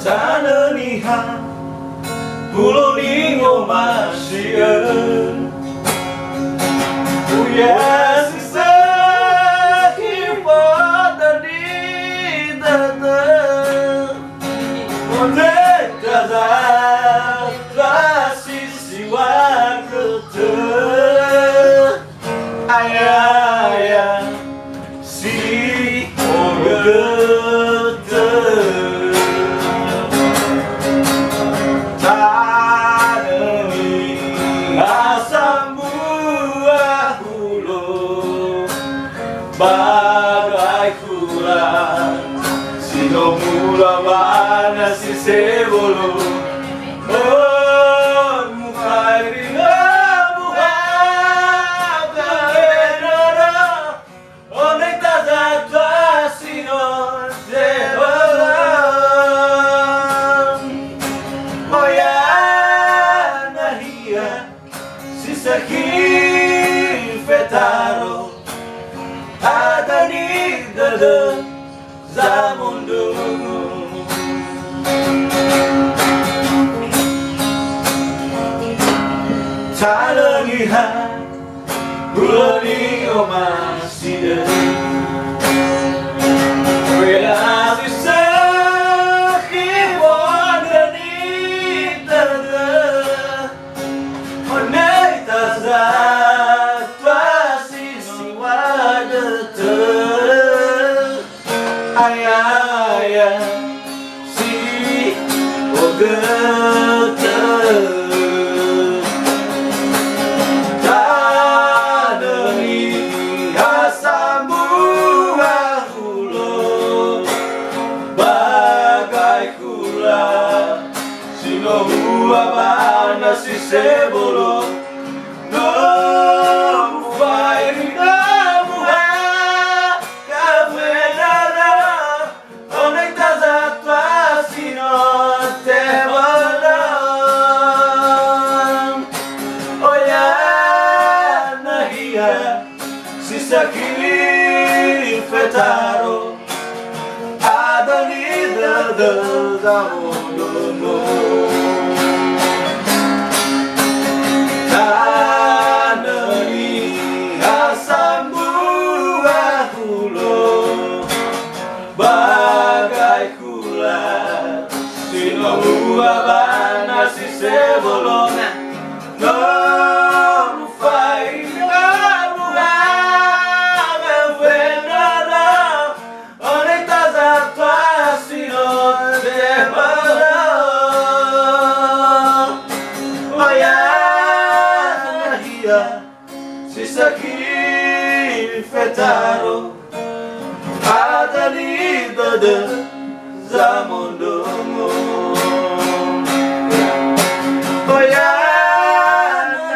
Tanah niha pulau ningo masieun uya sisa kipada di dada onde dada rasisi wakete ayah si ogete bagai kurang sino mula mana si sebolo oh mukai muha kaenara onai tazatwa sino sebolo oh ya nahia si sakhi fetaro ada di dada zaman dulu tak lihat bulan ini masih relasi sekian dari dada onai tazat pasti siwada ayah si ogete tanani hasambu ahulo bagai kula sino hua bana si sebolo no fire sisa kini fetaro ada di dada zaman dulu tanah ini asam buah hulo bagai kula sino buah bana si sebolo no sisa kini fetaro ada di dada zaman dulu oh ya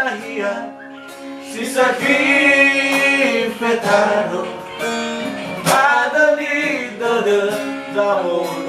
nahia sisa kini fetaro ada di dada zaman